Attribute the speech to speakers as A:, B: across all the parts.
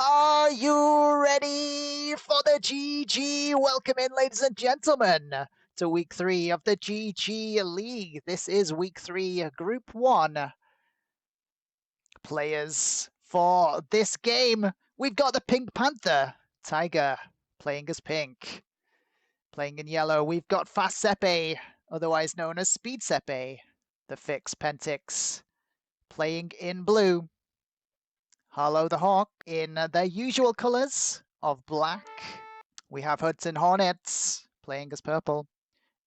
A: Are you ready for the GG? Welcome in, ladies and gentlemen, to week 3 of the GG League. This is week 3, Group 1. Players for this game, we've got the Pink Panther, Tiger, playing as pink. Playing in yellow, we've got Fast Sepe, otherwise known as Speed Sepe, the Fix Pentix, playing in blue. Harlow the Hawk in their usual colours of black. We have Hudson Hornets playing as purple.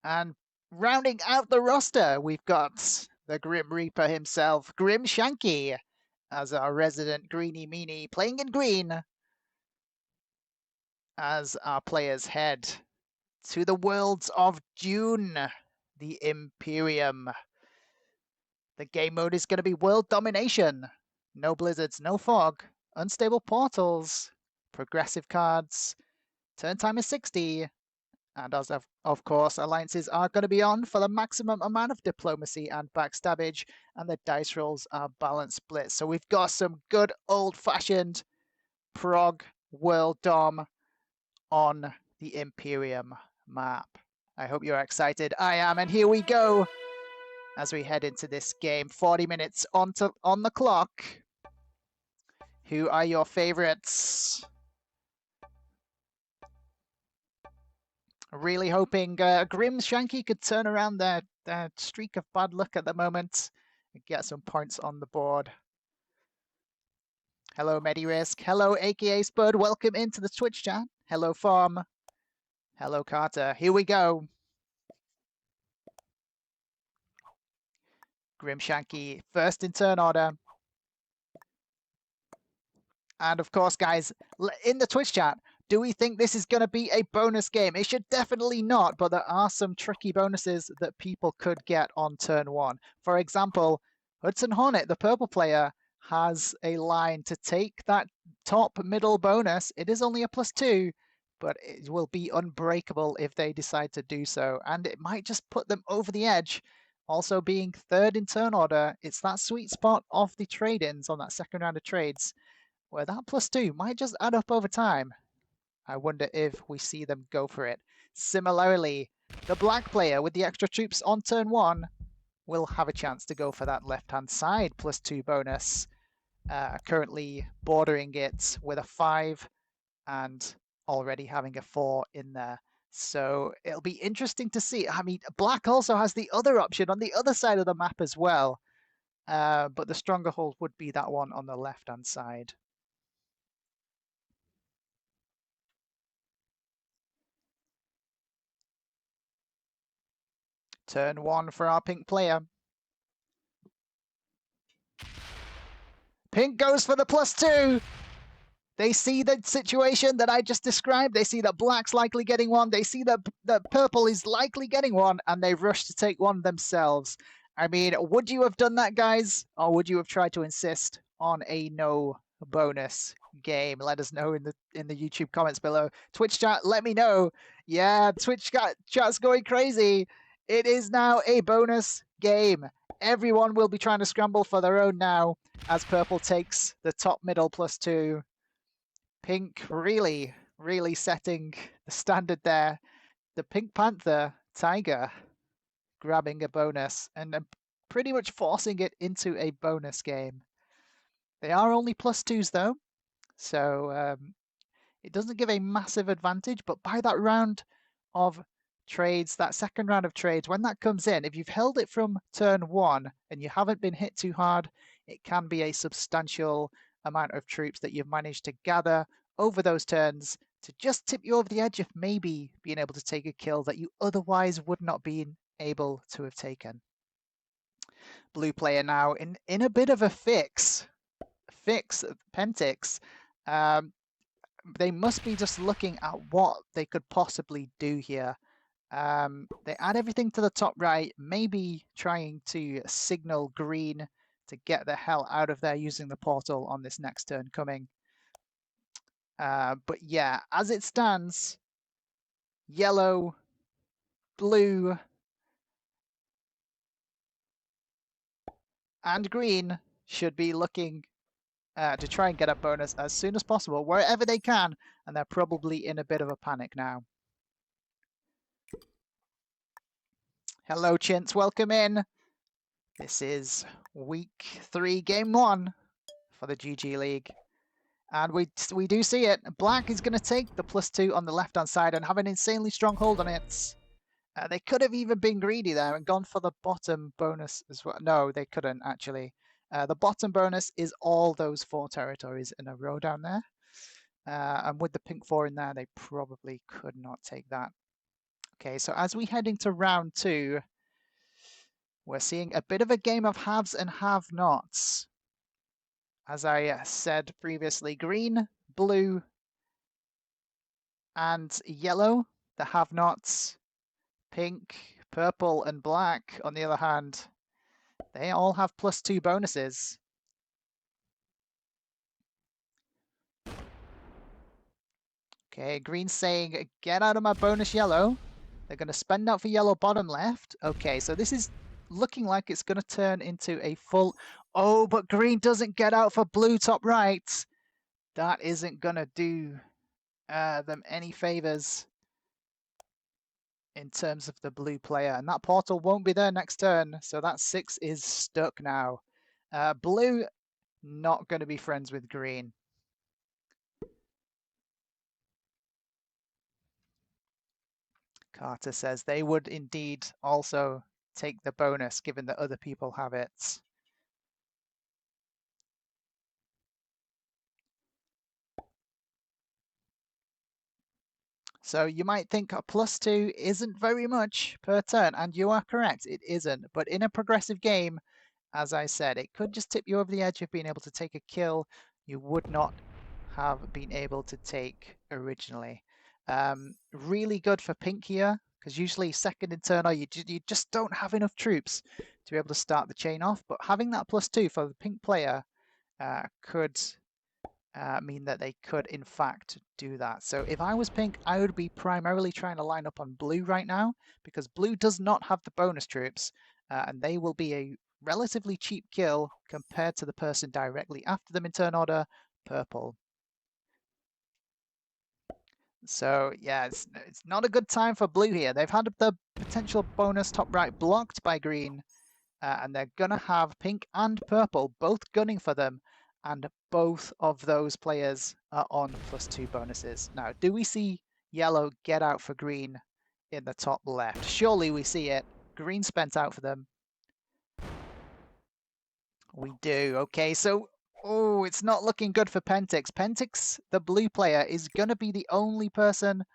A: And rounding out the roster, we've got the Grim Reaper himself, Grim Shanky, as our resident Greenie Meanie, playing in green. As our players head to the worlds of June, the Imperium. The game mode is going to be World Domination. No blizzards, no fog, unstable portals, progressive cards, turn time is 60, and as of course, alliances are going to be on for the maximum amount of diplomacy and backstabbage, and the dice rolls are balance split. So we've got some good old-fashioned prog world dom on the Imperium map. I hope you're excited. I am, and here we go as we head into this game. 40 minutes on the clock. Who are your favorites? Really hoping Grim Shanky could turn around their streak of bad luck at the moment and get some points on the board. Hello, MediRisk. Hello, aka Spud. Welcome into the Twitch chat. Hello, Farm. Hello, Carter. Here we go. Grim Shanky, first in turn order. And of course, guys, in the Twitch chat, do we think this is going to be a bonus game? It should definitely not, but there are some tricky bonuses that people could get on turn 1. For example, Hudson Hornet, the purple player, has a line to take that top middle bonus. It is only a +2, but it will be unbreakable if they decide to do so. And it might just put them over the edge. Also being third in turn order, it's that sweet spot of the trade-ins on that second round of trades, where that +2 might just add up over time. I wonder if we see them go for it. Similarly, the black player with the extra troops on turn 1 will have a chance to go for that left-hand side +2 bonus. Currently bordering it with a 5 and already having a 4 in there. So it'll be interesting to see. I mean, black also has the other option on the other side of the map as well. But the stronger hold would be that one on the left-hand side. Turn 1 for our pink player. Pink goes for the +2. They see the situation that I just described. They see that black's likely getting one. They see that purple is likely getting one, and they rush to take one themselves. I mean, would you have done that, guys? Or would you have tried to insist on a no bonus game? Let us know in the YouTube comments below. Twitch chat, let me know. Yeah, Twitch chat's going crazy. It is now a bonus game. Everyone will be trying to scramble for their own now as purple takes the top middle +2. Pink really, really setting the standard there. The Pink Panther, Tiger, grabbing a bonus and pretty much forcing it into a bonus game. They are only +2s though, so it doesn't give a massive advantage, but by that round of trades, that second round of trades, when that comes in, if you've held it from turn 1 and you haven't been hit too hard, it can be a substantial amount of troops that you've managed to gather over those turns to just tip you over the edge of maybe being able to take a kill that you otherwise would not be able to have taken. Blue player now in a bit of a fix, Pentix. They must be just looking at what they could possibly do here. They add everything to the top right, maybe trying to signal green to get the hell out of there using the portal on this next turn coming. But yeah, as it stands, yellow, blue, and green should be looking to try and get a bonus as soon as possible, wherever they can, and they're probably in a bit of a panic now. Hello, Chintz, welcome in. This is week 3, game 1 for the GG League. And we do see it. Black is going to take the +2 on the left-hand side and have an insanely strong hold on it. They could have even been greedy there and gone for the bottom bonus as well. No, they couldn't, actually. The bottom bonus is all those 4 territories in a row down there. And with the pink 4 in there, they probably could not take that. Okay, so as we head into round 2, we're seeing a bit of a game of haves and have-nots. As I said previously, green, blue, and yellow, the have-nots. Pink, purple, and black, on the other hand, they all have +2 bonuses. Okay, green's saying, get out of my bonus yellow. They're going to spend out for yellow bottom left. Okay, so this is looking like it's going to turn into a full... Oh, but green doesn't get out for blue top right. That isn't going to do them any favors in terms of the blue player. And that portal won't be there next turn, so that 6 is stuck now. Blue, not going to be friends with green. Carter says they would indeed also take the bonus, given that other people have it. So you might think a +2 isn't very much per turn, and you are correct, it isn't. But in a progressive game, as I said, it could just tip you over the edge of being able to take a kill you would not have been able to take originally. Really good for pink here, because usually second in turn, you just don't have enough troops to be able to start the chain off. But having that +2 for the pink player could mean that they could in fact do that. So if I was pink, I would be primarily trying to line up on blue right now, because blue does not have the bonus troops, and they will be a relatively cheap kill compared to the person directly after them in turn order, purple. So yeah, it's not a good time for blue here. They've had the potential bonus top right blocked by green, and they're gonna have pink and purple both gunning for them, and both of those players are on +2 bonuses. Now, do we see yellow get out for green in the top left? Surely we see it. Green spent out for them. We do. Okay, so oh, it's not looking good for Pentix. Pentix, the blue player, is going to be the only person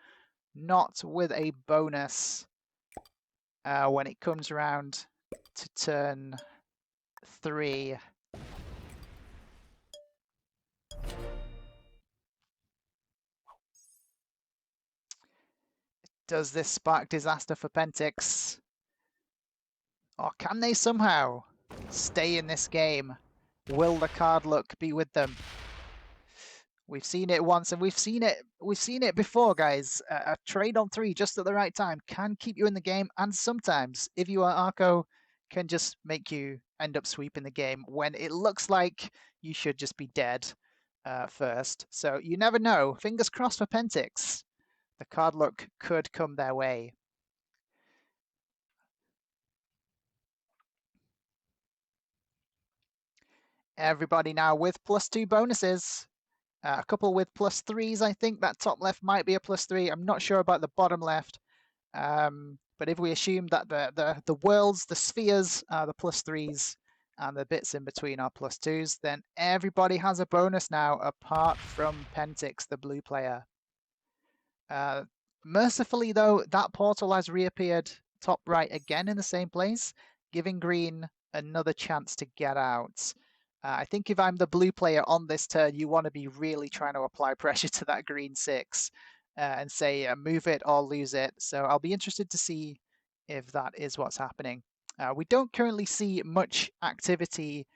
A: not with a bonus when it comes around to turn 3. Does this spark disaster for Pentix? Or can they somehow stay in this game? Will the card luck be with them? We've seen it once, and we've seen it before, guys. A trade on 3 just at the right time can keep you in the game, and sometimes, if you are Arco, can just make you end up sweeping the game when it looks like you should just be dead first. So you never know. Fingers crossed for Pentix. The card luck could come their way. Everybody now with +2 bonuses. A couple with +3s, I think. That top left might be a +3. I'm not sure about the bottom left. But if we assume that the worlds, the spheres are the +3s, and the bits in between are +2s, then everybody has a bonus now, apart from Pentix, the blue player. Mercifully, though, that portal has reappeared top right again in the same place, giving green another chance to get out. I think if I'm the blue player on this turn, you want to be really trying to apply pressure to that green 6 and say move it or lose it. So I'll be interested to see if that is what's happening. We don't currently see much activity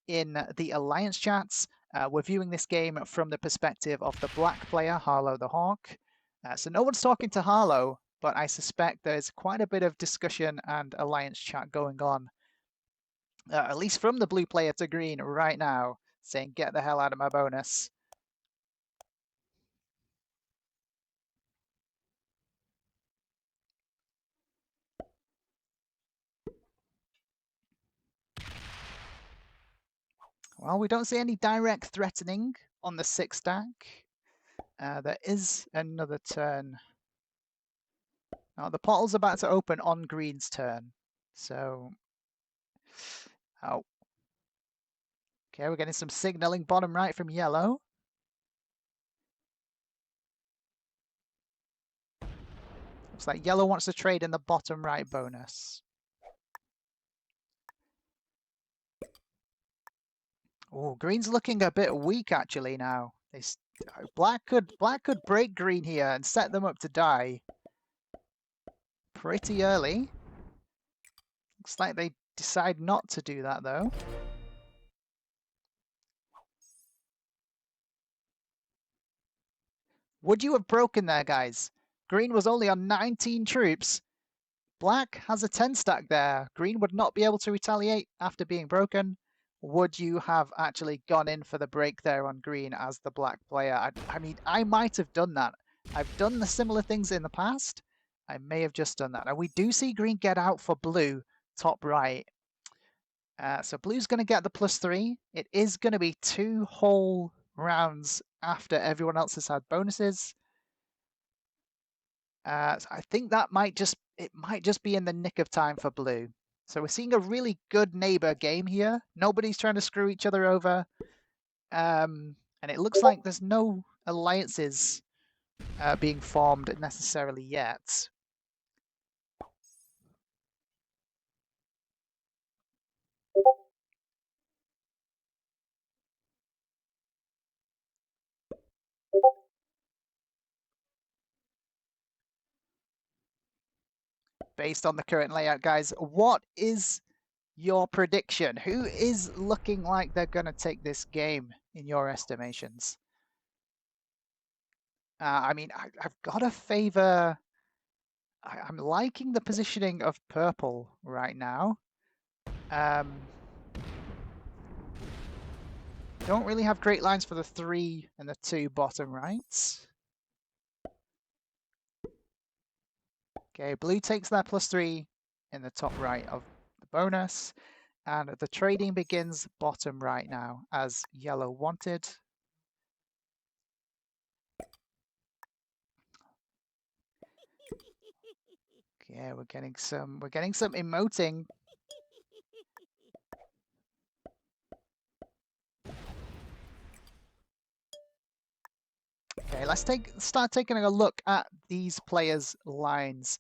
A: in the Alliance chats. We're viewing this game from the perspective of the black player, Harlow the Hawk. So no one's talking to Harlow, but I suspect there's quite a bit of discussion and Alliance chat going on. At least from the blue player to green right now. saying, get the hell out of my bonus. Well, we don't see any direct threatening on the 6 stack. There is another turn. Now, the portal's about to open on green's turn. So, oh. Okay, we're getting some signaling bottom right from yellow. Looks like yellow wants to trade in the bottom right bonus. Oh, green's looking a bit weak actually now. Black could break green here and set them up to die pretty early. Looks like they decide not to do that though. Would you have broken there, guys? Green was only on 19 troops. Black has a 10 stack there. Green would not be able to retaliate after being broken. Would you have actually gone in for the break there on green as the black player? I mean, I might have done that. I've done the similar things in the past. I may have just done that. And we do see green get out for blue, top right. So blue's going to get the +3. It is going to be 2 whole rounds after everyone else has had bonuses. So I think that might just be in the nick of time for blue. So we're seeing a really good neighbor game here. Nobody's trying to screw each other over. And it looks like there's no alliances being formed necessarily yet. Based on the current layout, guys, what is your prediction? Who is looking like they're going to take this game in your estimations? I mean, I've got to favor... I'm liking the positioning of purple right now. Don't really have great lines for the 3 and the 2 bottom rights. Okay, blue takes that +3 in the top right of the bonus. And the trading begins bottom right now, as yellow wanted. Okay, we're getting some emoting. Okay, let's start taking a look at these players' lines.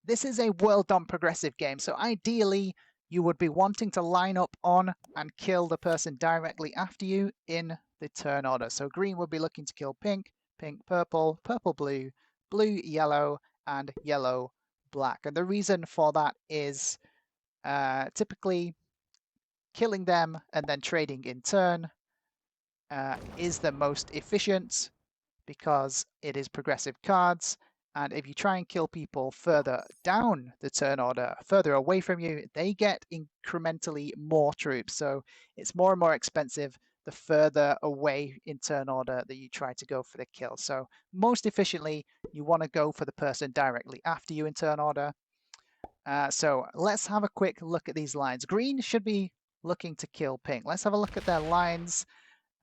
A: This is a well-done progressive game, so ideally you would be wanting to line up on and kill the person directly after you in the turn order. So green would be looking to kill pink, pink, purple, purple, blue, blue, yellow, and yellow, black. And the reason for that is typically killing them and then trading in turn is the most efficient because it is progressive cards. And if you try and kill people further down the turn order, further away from you, they get incrementally more troops. So it's more and more expensive the further away in turn order that you try to go for the kill. So most efficiently, you want to go for the person directly after you in turn order. So let's have a quick look at these lines. Green should be looking to kill pink. Let's have a look at their lines.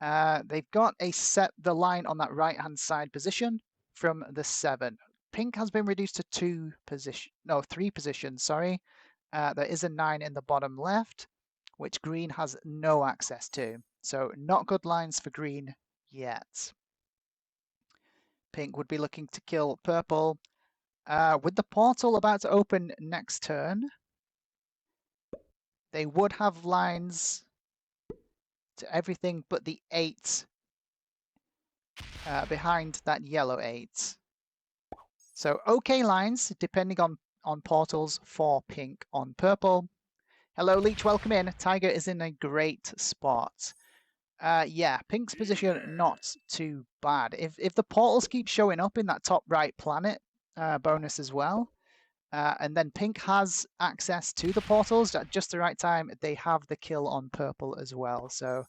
A: They've got the line on that right-hand side position from the 7. Pink has been reduced to 3 positions, sorry. There is a 9 in the bottom left, which green has no access to. So not good lines for green yet. Pink would be looking to kill purple. With the portal about to open next turn, they would have lines to everything but the 8 behind that yellow 8. So okay lines, depending on portals for pink on purple. Hello, Leech, welcome in. Tiger is in a great spot. Yeah, pink's position not too bad. If the portals keep showing up in that top right planet bonus as well, and then pink has access to the portals at just the right time, they have the kill on purple as well. So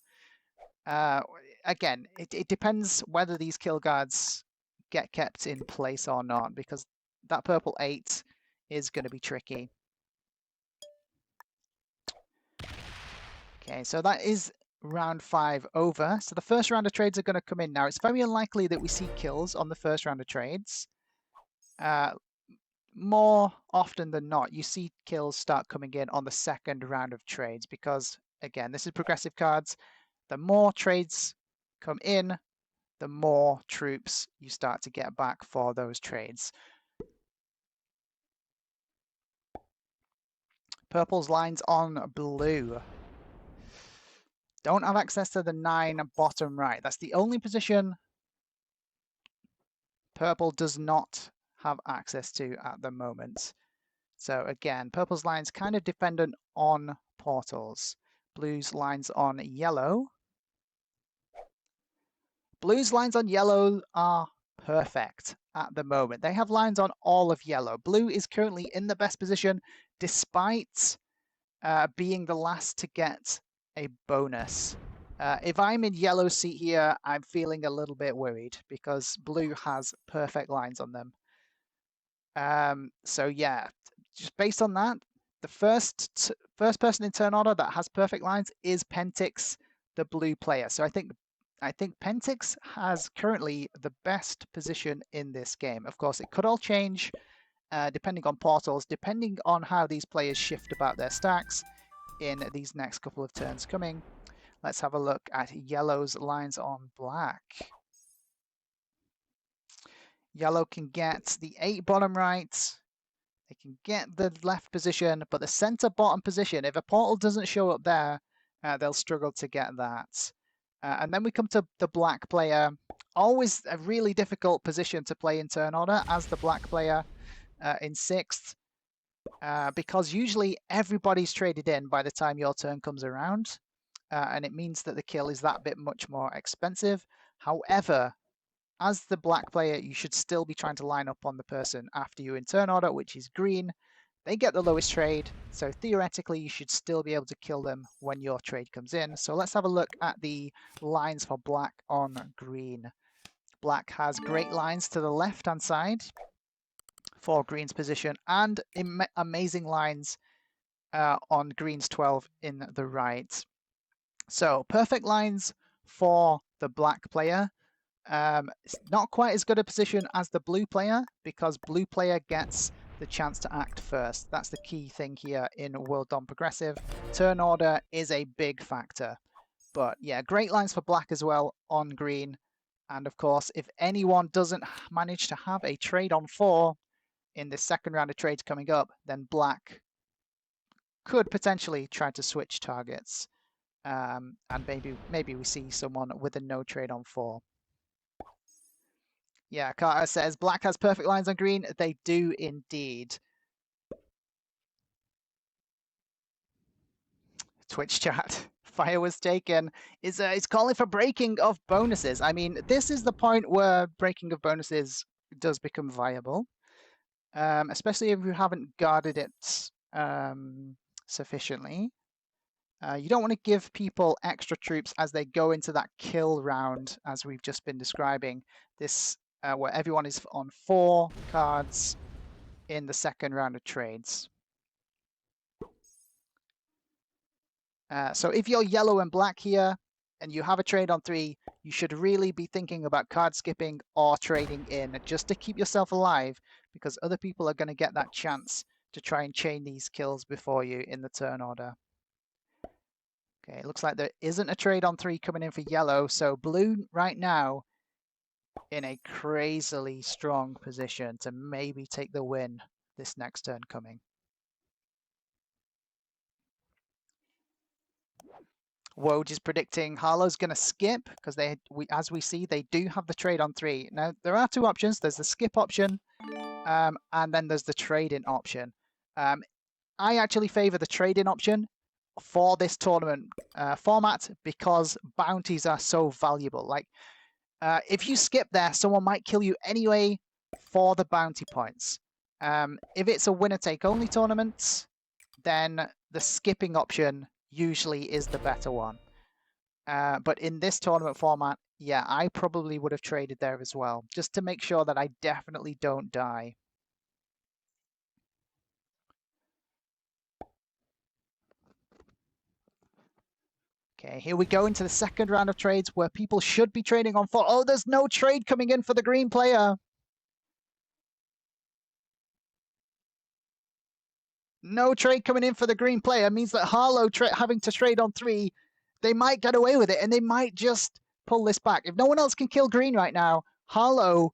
A: Again, it depends whether these kill guards get kept in place or not, because that purple 8 is going to be tricky. Okay, so that is round 5 over. So the first round of trades are going to come in now. It's very unlikely that we see kills on the first round of trades. More often than not, you see kills start coming in on the second round of trades because, again, this is progressive cards. The more trades come in, the more troops you start to get back for those trades. Purple's lines on blue. Don't have access to the 9 bottom right. That's the only position purple does not have access to at the moment. So again, purple's lines kind of dependent on portals. Blue's lines on yellow. Blue's lines on yellow are perfect at the moment. They have lines on all of yellow. Blue is currently in the best position despite being the last to get a bonus. If I'm in yellow seat here, I'm feeling a little bit worried because blue has perfect lines on them. So yeah, just based on that, the first person in turn order that has perfect lines is Pentix, the blue player. So I think Pentix has currently the best position in this game. Of course, it could all change depending on portals, depending on how these players shift about their stacks in these next couple of turns coming. Let's have a look at yellow's lines on black. Yellow can get the 8 bottom right. They can get the left position, but the center bottom position, if a portal doesn't show up there, they'll struggle to get that. And then we come to the black player. Always a really difficult position to play in turn order as the black player in 6th. Because usually everybody's traded in by the time your turn comes around, and it means that the kill is that bit much more expensive. However, as the black player, you should still be trying to line up on the person after you in turn order, which is green. They get the lowest trade, so theoretically you should still be able to kill them when your trade comes in. So let's have a look at the lines for black on green. Black has great lines to the left-hand side for green's position, and amazing lines on green's 12 in the right. So perfect lines for the black player. It's not quite as good a position as the blue player because blue player gets the chance to act first. That's the key thing here in World Dom Progressive. Turn order is a big factor. But yeah, great lines for black as well on green. And of course, if anyone doesn't manage to have a trade on 4 in the second round of trades coming up, then black could potentially try to switch targets. And maybe we see someone with a no trade on 4. Yeah, Carter says black has perfect lines on green. They do indeed. Twitch chat. Fire was taken. It's calling for breaking of bonuses. I mean, this is the point where breaking of bonuses does become viable, especially if you haven't guarded it sufficiently. You don't want to give people extra troops as they go into that kill round, as we've just been describing. This where everyone is on 4 cards in the second round of trades. So if you're yellow and black here and you have a trade on 3, you should really be thinking about card skipping or trading in just to keep yourself alive, because other people are going to get that chance to try and chain these kills before you in the turn order. Okay, it looks like there isn't a trade on 3 coming in for yellow, so blue right now in a crazily strong position to maybe take the win this next turn coming. Woj is predicting Harlow's going to skip because as we see, they do have the trade on 3. Now, there are 2 options. There's the skip option, and then there's the trade-in option. I actually favor the trade-in option for this tournament format because bounties are so valuable. Like, if you skip there, someone might kill you anyway for the bounty points. If it's a winner-take-only tournament, then the skipping option usually is the better one. But in this tournament format, yeah, I probably would have traded there as well, just to make sure that I definitely don't die. Okay, here we go into the second round of trades where people should be trading on 4. Oh, there's no trade coming in for the green player. No trade coming in for the green player means that Harlow having to trade on 3, they might get away with it and they might just pull this back. If no one else can kill green right now, Harlow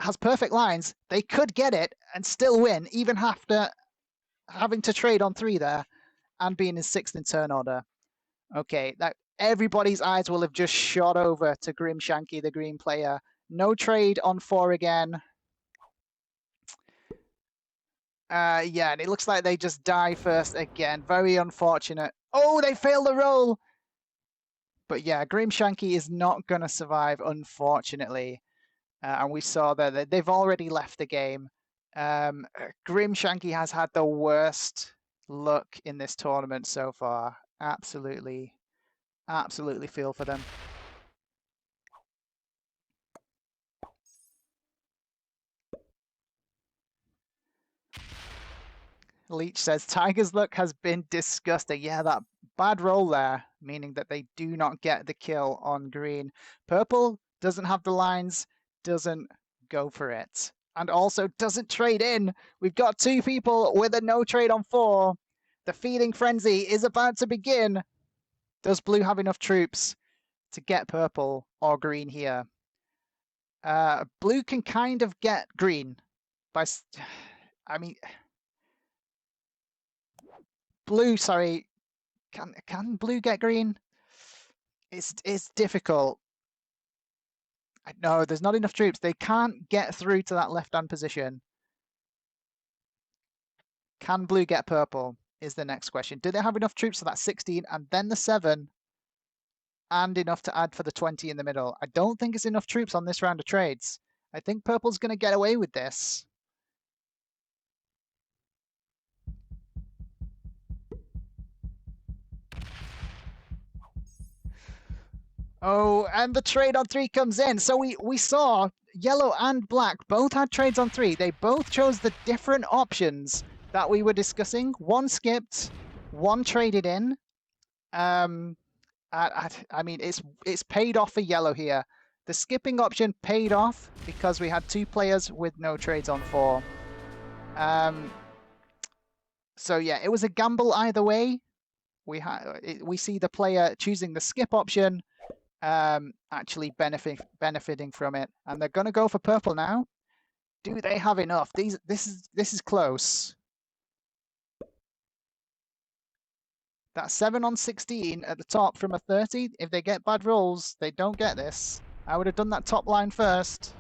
A: has perfect lines. They could get it and still win, even after having to trade on 3 there and being in 6th in turn order. Okay, that everybody's eyes will have just shot over to Grimshanky, the green player. No trade on 4 again. Yeah, and it looks like they just die first again. Very unfortunate. Oh, they failed the roll. But yeah, Grimshanky is not going to survive, unfortunately. And we saw that they've already left the game. Grimshanky has had the worst luck in this tournament so far. Absolutely feel for them. Leech says, Tiger's luck has been disgusting. Yeah, that bad roll there, meaning that they do not get the kill on green. Purple doesn't have the lines, doesn't go for it. And also doesn't trade in. We've got 2 people with a no trade on 4. The feeding frenzy is about to begin. Does blue have enough troops to get purple or green here? Blue can kind of get green by... I mean... Blue, sorry, can blue get green? It's difficult. No, there's not enough troops. They can't get through to that left-hand position. Can blue get purple is the next question. Do they have enough troops for that 16 and then the 7 and enough to add for the 20 in the middle? I don't think it's enough troops on this round of trades. I think purple's going to get away with this. Oh, and the trade on 3 comes in. So we saw yellow and black both had trades on 3. They both chose the different options that we were discussing. One skipped, one traded in. I mean, it's paid off for yellow here. The skipping option paid off because we had 2 players with no trades on 4. So yeah, it was a gamble either way. We see the player choosing the skip option, actually benefiting from it, and they're going to go for purple now. Do they have enough? This is close. That 7 on 16 at the top from a 30. If they get bad rolls, they don't get this. I would have done that top line first.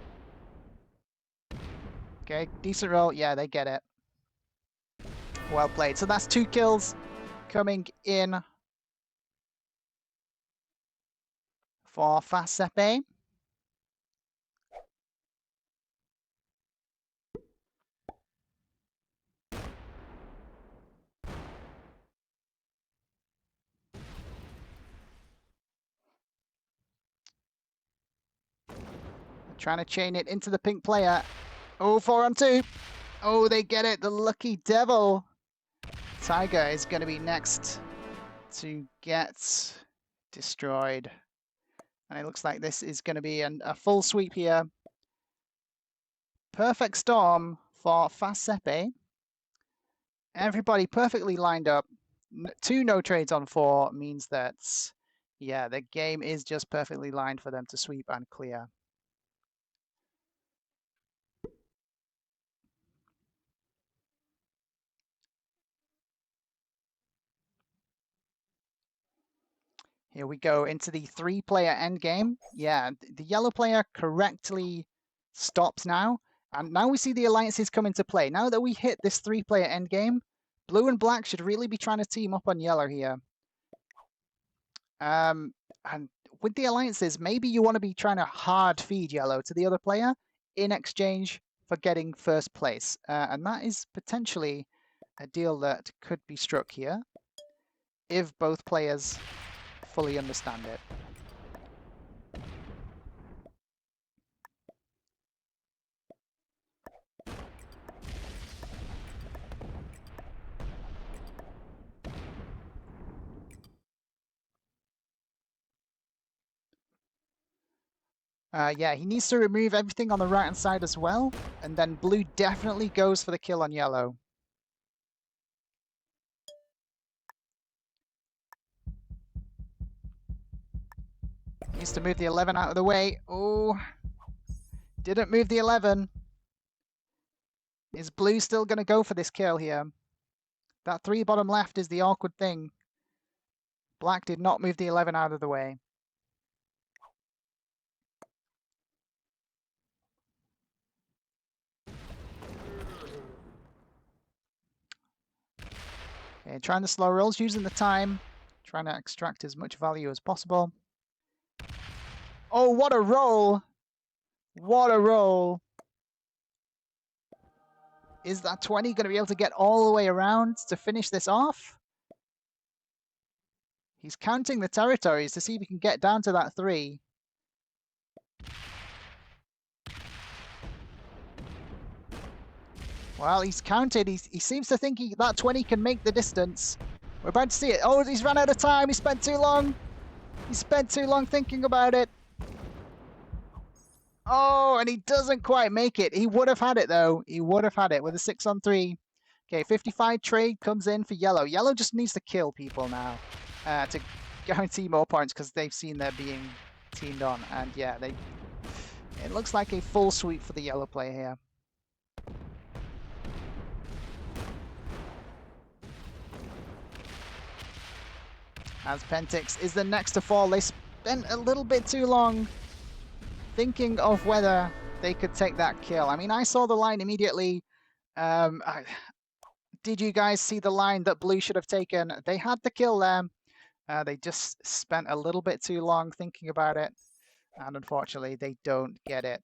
A: Okay, decent roll. Yeah, they get it. Well played. So that's 2 kills coming in for Fasepe. Trying to chain it into the pink player. Oh, 4 on 2. Oh, they get it. The lucky devil. Tiger is going to be next to get destroyed. And it looks like this is going to be a full sweep here. Perfect storm for Fasepe. Everybody perfectly lined up. 2 no trades on 4 means that, yeah, the game is just perfectly lined for them to sweep and clear. Here we go into the 3-player endgame. Yeah, the yellow player correctly stops now. And now we see the alliances come into play. Now that we hit this 3-player endgame, blue and black should really be trying to team up on yellow here. And with the alliances, maybe you want to be trying to hard feed yellow to the other player in exchange for getting first place. And that is potentially a deal that could be struck here if both players fully understand it. Yeah, he needs to remove everything on the right-hand side as well, and then blue definitely goes for the kill on yellow. Needs to move the 11 out of the way. Oh, didn't move the 11. Is blue still going to go for this kill here? That 3 bottom left is the awkward thing. Black did not move the 11 out of the way. Okay, trying the slow rolls, using the time, trying to extract as much value as possible. Oh, what a roll! What a roll! Is that 20 going to be able to get all the way around to finish this off? He's counting the territories to see if he can get down to that 3. Well, he's counted. He seems to think that 20 can make the distance. We're about to see it. Oh, he's run out of time. He spent too long. He spent too long thinking about it. Oh, and he doesn't quite make it. He would have had it, though. He would have had it with a 6-on-3. Okay, 55 trade comes in for yellow. Yellow just needs to kill people now to guarantee more points because they've seen they're being teamed on. And yeah, it looks like a full sweep for the yellow player here. As Pentix is the next to fall. They spent a little bit too long thinking of whether they could take that kill. I mean, I saw the line immediately. Did you guys see the line that blue should have taken? They had the kill there. They just spent a little bit too long thinking about it. And unfortunately, they don't get it.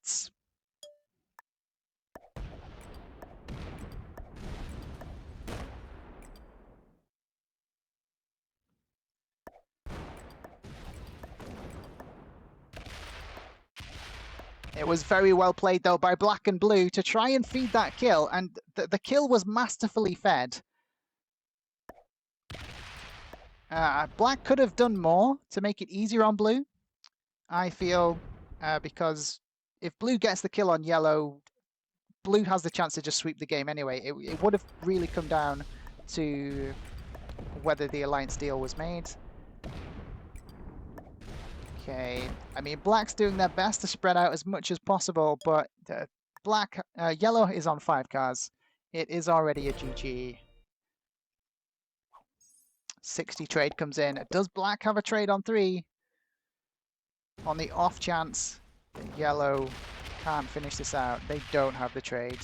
A: It was very well played, though, by black and blue to try and feed that kill. And the kill was masterfully fed. Black could have done more to make it easier on blue, I feel, because if blue gets the kill on yellow, blue has the chance to just sweep the game anyway. It would have really come down to whether the alliance deal was made. Okay, I mean, black's doing their best to spread out as much as possible, but yellow is on 5 cars. It is already a GG. 60 trade comes in. Does black have a trade on 3? On the off chance that yellow can't finish this out, they don't have the trade.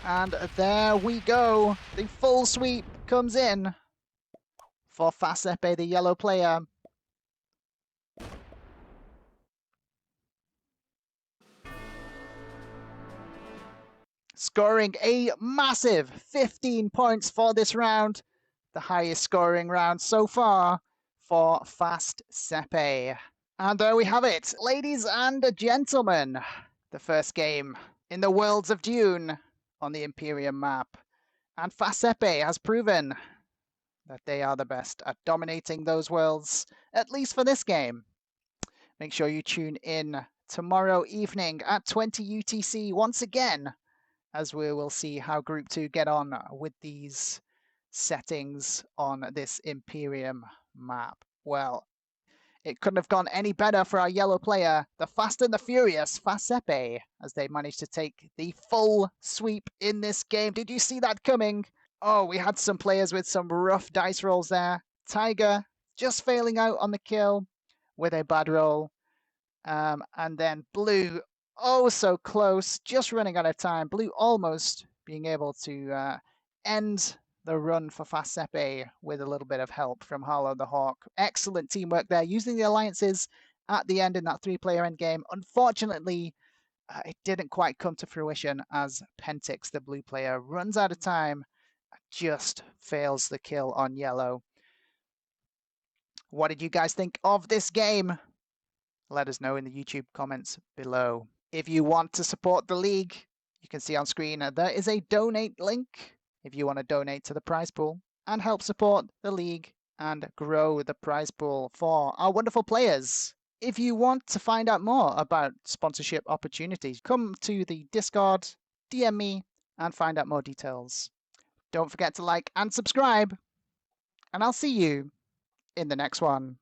A: And there we go. The full sweep comes in for Fasepe, the yellow player. Scoring a massive 15 points for this round. The highest scoring round so far for Fasepe. And there we have it, ladies and gentlemen. The first game in the Worlds of Dune on the Imperium map. And Fasepe has proven that they are the best at dominating those worlds, at least for this game. Make sure you tune in tomorrow evening at 20 UTC once again, as we will see how Group 2 get on with these settings on this Imperium map. Well, it couldn't have gone any better for our yellow player, the Fast and the Furious, Fasepe, as they managed to take the full sweep in this game. Did you see that coming? Oh, we had some players with some rough dice rolls there. Tiger just failing out on the kill with a bad roll. And then blue, oh so close, just running out of time. Blue almost being able to end the run for Fasepe with a little bit of help from Harlow the Hawk. Excellent teamwork there, using the alliances at the end in that 3-player endgame. Unfortunately, it didn't quite come to fruition as Pentix, the blue player, runs out of time, just fails the kill on yellow. What did you guys think of this game? Let us know in the YouTube comments below. If you want to support the league, you can see on screen there is a donate link if you want to donate to the prize pool and help support the league and grow the prize pool for our wonderful players. If you want to find out more about sponsorship opportunities, come to the Discord, DM me, and find out more details. Don't forget to like and subscribe, and I'll see you in the next one.